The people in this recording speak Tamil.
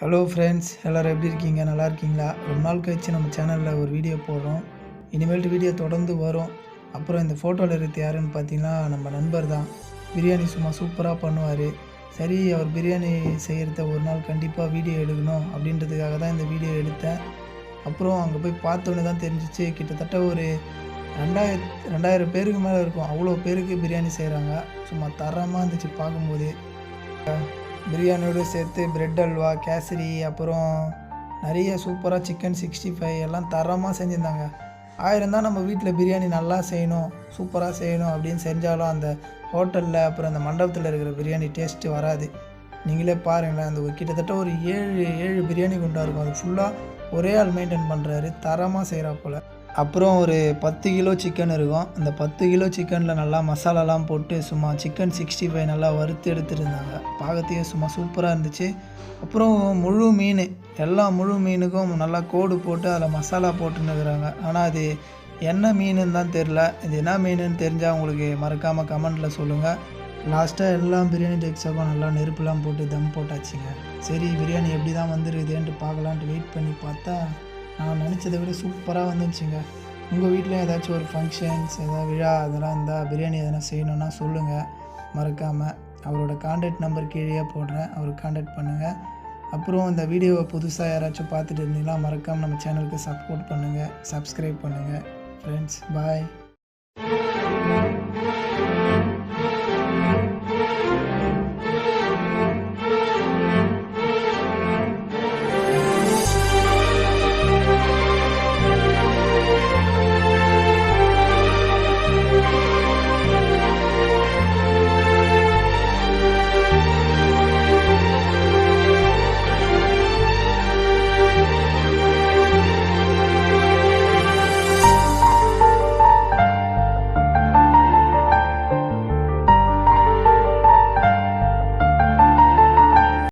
ஹலோ ஃப்ரெண்ட்ஸ், எல்லோரும் எப்படி இருக்கீங்க? நல்லா இருக்கீங்களா? ரொம்ப நாள் கழிச்சு நம்ம சேனலில் ஒரு வீடியோ போடுறோம். இனிமேல்ட்டு வீடியோ தொடர்ந்து வரும். அப்புறம் இந்த ஃபோட்டோவில் இருக்கிறது யாருன்னு பார்த்தீங்கன்னா, நம்ம நண்பர் தான். பிரியாணி சும்மா சூப்பராக பண்ணுவார். சரி, அவர் பிரியாணி செய்கிறத ஒரு நாள் கண்டிப்பாக வீடியோ எடுக்கணும் அப்படின்றதுக்காக தான் இந்த வீடியோ எடுத்தேன். அப்புறம் அங்கே போய் பார்த்தோன்னே தான் தெரிஞ்சிச்சு, கிட்டத்தட்ட ஒரு 2000 பேருக்கு மேலே இருக்கும். அவ்வளோ பேருக்கு பிரியாணி செய்கிறாங்க. சும்மா தரமாக இருந்துச்சு பார்க்கும்போதே. பிரியாணியோடு சேர்த்து பிரெட் அல்வா, கேசரி, அப்புறம் நிறைய சூப்பராக சிக்கன் 65 எல்லாம் தரமாக செஞ்சுருந்தாங்க. 1000 தான் நம்ம வீட்டில் பிரியாணி நல்லா செய்யணும், சூப்பராக செய்யணும் அப்படின்னு செஞ்சாலும் அந்த ஹோட்டலில் அப்புறம் அந்த மண்டபத்தில் இருக்கிற பிரியாணி டேஸ்ட்டு வராது. நீங்களே பாருங்களேன், அந்த கிட்டத்தட்ட ஒரு 7 பிரியாணி குண்டா இருக்கும். அது ஃபுல்லாக ஒரே ஆள் மெயின்டைன் பண்ணுறாரு, தரமாக செய்கிறாப்புல. அப்புறம் ஒரு 10 கிலோ சிக்கன் இருக்கும். அந்த 10 கிலோ சிக்கனில் நல்லா மசாலாலாம் போட்டு சும்மா சிக்கன் 65 நல்லா வறுத்து எடுத்துருந்தாங்க. பார்க்கறதுக்கே சும்மா சூப்பராக இருந்துச்சு. அப்புறம் முழு மீன், எல்லா முழு மீனுக்கும் நல்லா கோடு போட்டு அதில் மசாலா போட்டுன்னுக்குறாங்க. ஆனால் அது என்ன மீனுன்னு தான் தெரில. இது என்ன மீனுன்னு தெரிஞ்சால் உங்களுக்கு மறக்காமல் கமெண்ட்டில் சொல்லுங்கள். லாஸ்ட்டாக எல்லா பிரியாணி டெக்ஸாக்கும் நல்லா நெருப்புலாம் போட்டு தம் போட்டாச்சுங்க. சரி, பிரியாணி எப்படி தான் வந்துருக்குதுன்ட்டு பார்க்கலான்ட்டு வெயிட் பண்ணி பார்த்தா, நான் நினச்சதை விட சூப்பராக வந்துருச்சுங்க. உங்கள் வீட்டில் ஏதாச்சும் ஒரு ஃபங்க்ஷன்ஸ், ஏதாவது விழா அதெல்லாம் இருந்தால் பிரியாணி எதனா செய்யணுன்னா சொல்லுங்கள் மறக்காமல். அவரோட கான்டாக்ட் நம்பர் கீழே போடுறேன், அவருக்கு கான்டாக்ட் பண்ணுங்கள். அப்புறம் இந்த வீடியோவை புதுசாக யாராச்சும் பார்த்துட்டு இருந்தீங்கன்னா மறக்காமல் நம்ம சேனலுக்கு சப்போர்ட் பண்ணுங்கள், சப்ஸ்கிரைப் பண்ணுங்கள். ஃப்ரெண்ட்ஸ், பாய்.